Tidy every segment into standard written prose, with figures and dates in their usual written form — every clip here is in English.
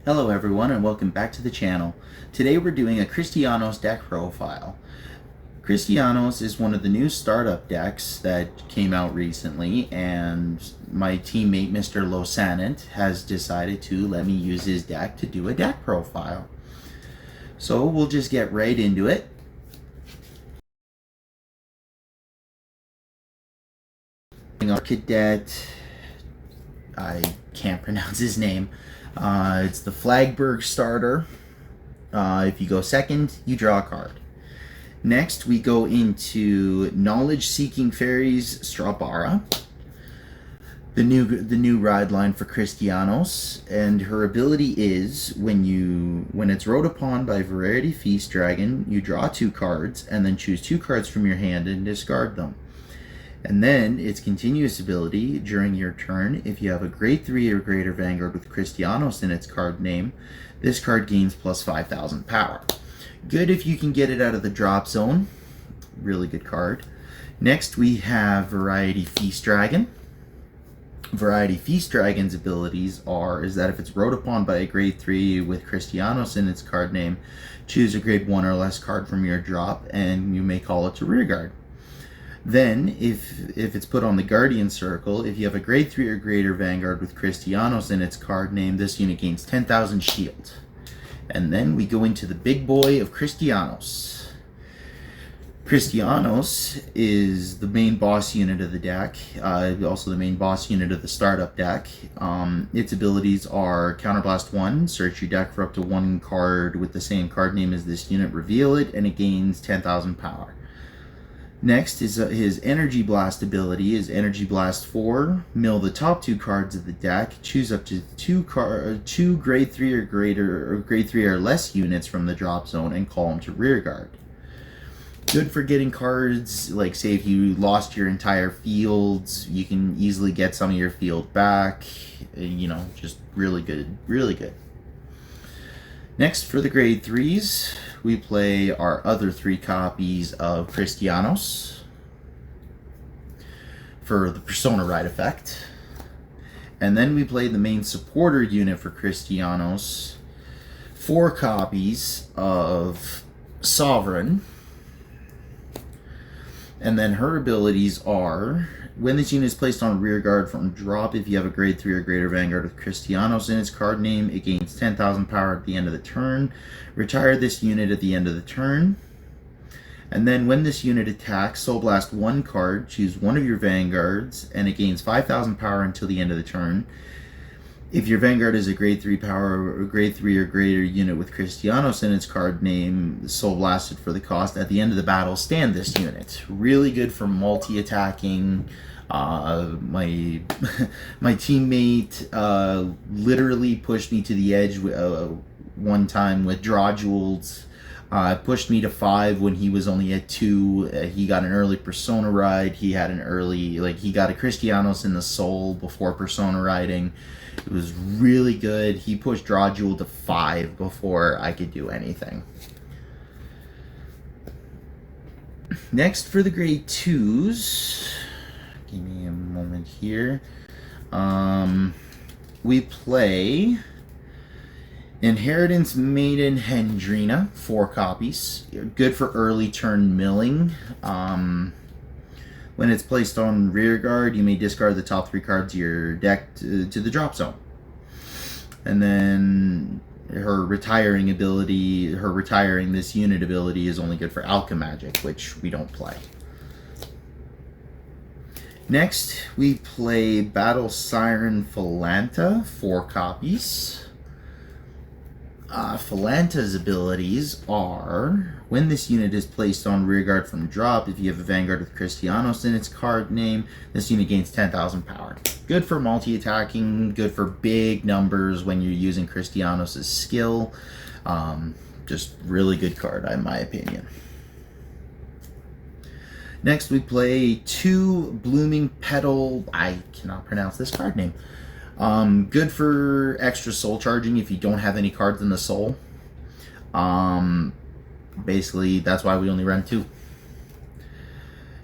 Hello everyone and welcome back to the channel. Today we're doing a Cristianos deck profile. Cristianos is one of the new startup decks that came out recently, and my teammate Mr. Losanant has decided to let me use his deck to do a deck profile. So we'll just get right into it. Our cadet, I can't pronounce his name. It's the Flagberg starter. If you go second, you draw a card. Next, we go into Knowledge Seeking Fairies Strabara, the new ride line for Cristianos, and her ability is when it's rode upon by Variety Feast Dragon, you draw 2 cards and then choose 2 cards from your hand and discard them. And then its continuous ability during your turn, if you have a grade 3 or greater Vanguard with Cristianos in its card name, this card gains plus 5,000 power. Good if you can get it out of the drop zone. Really good card. Next we have Variety Feast Dragon. Variety Feast Dragon's abilities is that if it's rode upon by a grade 3 with Cristianos in its card name, choose a grade 1 or less card from your drop and you may call it to rearguard. Then, if it's put on the Guardian Circle, if you have a grade 3 or greater Vanguard with Cristianos in its card name, this unit gains 10,000 shield. And then we go into the big boy of Cristianos. Cristianos is the main boss unit of the deck, also the main boss unit of the startup deck. Its abilities are Counterblast 1, search your deck for up to 1 card with the same card name as this unit, reveal it, and it gains 10,000 power. Next is his Energy Blast ability is Energy Blast 4. Mill the top 2 cards of the deck. Choose up to 2 grade 3 or greater, or grade 3 or less units from the drop zone and call them to rearguard. Good for getting cards like, say, if you lost your entire field, you can easily get some of your field back. You know, just really good, really good. Next, for the grade 3s, we play our other 3 copies of Cristianos for the Persona Ride effect. And then we play the main supporter unit for Cristianos, 4 copies of Sovereign. And then her abilities are, when this unit is placed on rear guard from drop, if you have a grade 3 or greater Vanguard with Cristianos in its card name, it gains 10,000 power at the end of the turn. Retire this unit at the end of the turn. And then when this unit attacks, Soul Blast 1 card, choose one of your Vanguards, and it gains 5,000 power until the end of the turn. If your Vanguard is a grade 3 power or grade 3 or greater unit with Cristianos in its card name, Soul Blasted for the cost, at the end of the battle, stand this unit. Really good for multi-attacking. My teammate literally pushed me to the edge one time with Draw Jewels. Pushed me to 5 when he was only at 2. He got an early Persona ride. He had an early, he got a Cristianos in the soul before Persona riding. It was really good. He pushed Draw Jewel to 5 before I could do anything. Next, for the grade 2s, give me a moment here. We play Inheritance Maiden Hendrina, 4 copies. Good for early turn milling. When it's placed on rear guard, you may discard the top 3 cards of your deck to the drop zone. And then her retiring this unit ability is only good for Alchemagic, which we don't play. Next, we play Battle Siren Philanta, 4 copies. Philanta's abilities are, when this unit is placed on rearguard from drop, if you have a Vanguard with Cristianos in its card name, this unit gains 10,000 power. Good for multi-attacking, good for big numbers when you're using Cristianos' skill. Just really good card, in my opinion. Next, we play 2 Blooming Petal, I cannot pronounce this card name. Good for extra soul charging if you don't have any cards in the soul. Basically, that's why we only run 2.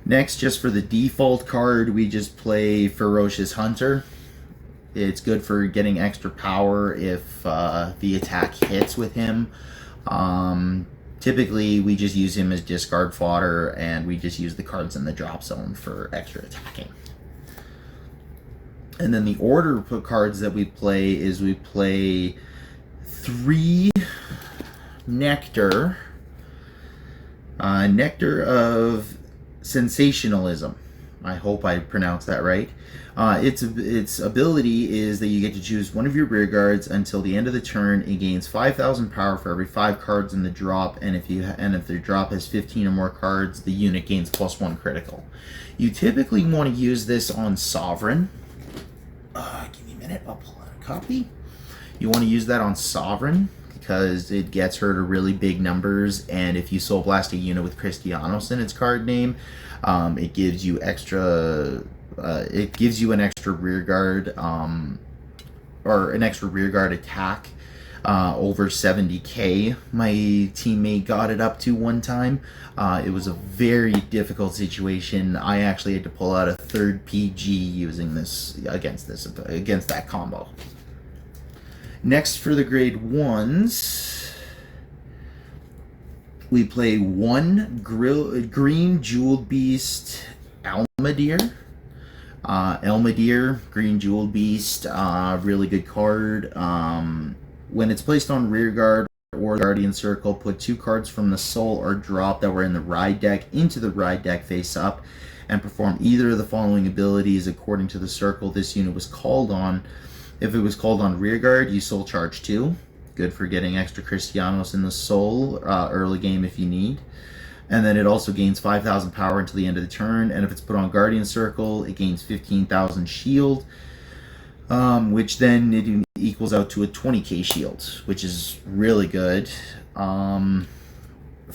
Next, just for the default card, we just play Ferocious Hunter. It's good for getting extra power if the attack hits with him. Typically, we just use him as discard fodder, and we just use the cards in the drop zone for extra attacking. And then the order of cards that we play is we play 3 Nectar. Nectar of Sensationalism. I hope I pronounced that right. Its ability is that you get to choose one of your rear guards until the end of the turn. It gains 5,000 power for every 5 cards in the drop, and if the drop has 15 or more cards, the unit gains +1 critical. You typically want to use this on Sovereign. Give me a minute, I'll pull out a copy. You want to use that on Sovereign because it gets her to really big numbers, and if you Soul Blast a unit with Cristianos in its card name, it gives you extra. It gives you an extra rear guard, or an extra rear guard attack over 70k. My teammate got it up to one time. It was a very difficult situation. I actually had to pull out a 3rd PG using this against that combo. Next, for the grade 1s, we play 1 Green Jeweled Beast Almadir. Elmadir, Green Jeweled Beast, really good card. When it's placed on rear guard or Guardian Circle, put 2 cards from the Soul or drop that were in the Ride deck into the Ride deck face up, and perform either of the following abilities according to the circle this unit was called on. If it was called on rear guard, you Soul Charge 2. Good for getting extra Cristianos in the Soul early game if you need. And then it also gains 5,000 power until the end of the turn. And if it's put on Guardian Circle, it gains 15,000 shield, which then it equals out to a 20k shield, which is really good. For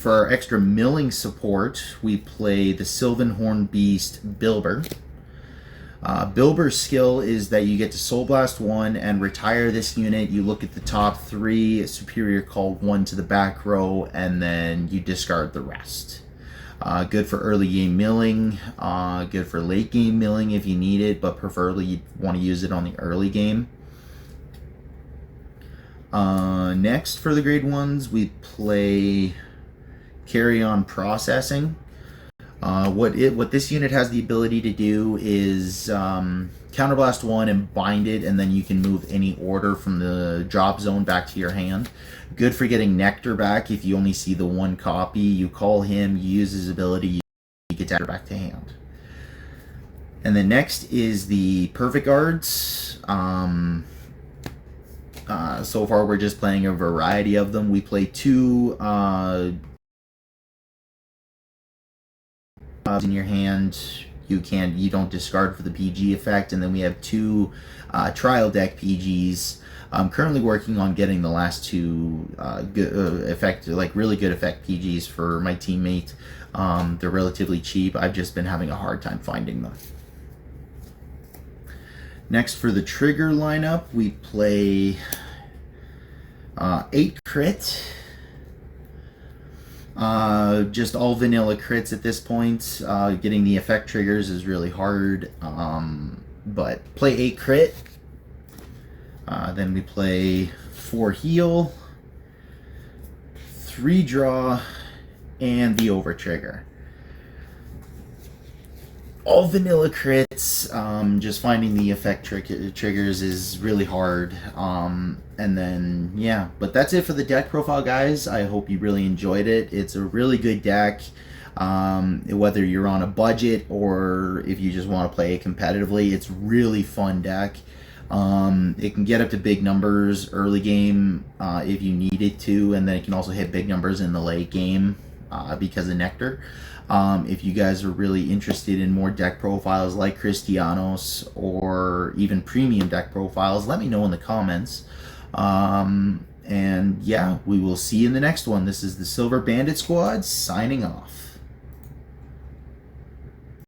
our extra milling support, we play the Sylvanhorn Beast Bilber. Bilber's skill is that you get to Soul Blast 1 and retire this unit. You look at the top 3, Superior Call 1 to the back row, and then you discard the rest. Good for early game milling, good for late game milling if you need it, but preferably you want to use it on the early game. Next, for the grade 1s, we play Carry On Processing. What this unit has the ability to do is counterblast 1 and bind it, and then you can move any order from the drop zone back to your hand. Good for getting Nectar back if you only see the 1 copy. You call him, you use his ability, you get Nectar back to hand. And then next is the Perfect Guards. So far we're just playing a variety of them. We play 2 in your hand. You don't discard for the PG effect, and then we have 2 trial deck PGs. I'm currently working on getting the last 2 really good effect PGs for my teammate. They're relatively cheap. I've just been having a hard time finding them. Next, for the trigger lineup, we play 8 crit. Just all vanilla crits at this point. Getting the effect triggers is really hard, but play 8 crit. Then we play 4 heal, 3 draw, and the over trigger. All vanilla crits. Just finding the effect triggers is really hard. And then, yeah, but that's it for the deck profile, guys. I hope you really enjoyed it. It's a really good deck. Whether you're on a budget or if you just want to play it competitively, it's really fun deck. It can get up to big numbers early game if you need it to, and then it can also hit big numbers in the late game because of Nectar. If you guys are really interested in more deck profiles like Cristianos or even premium deck profiles, let me know in the comments. And yeah, we will see you in the next one. This is the Silver Bandit Squad signing off.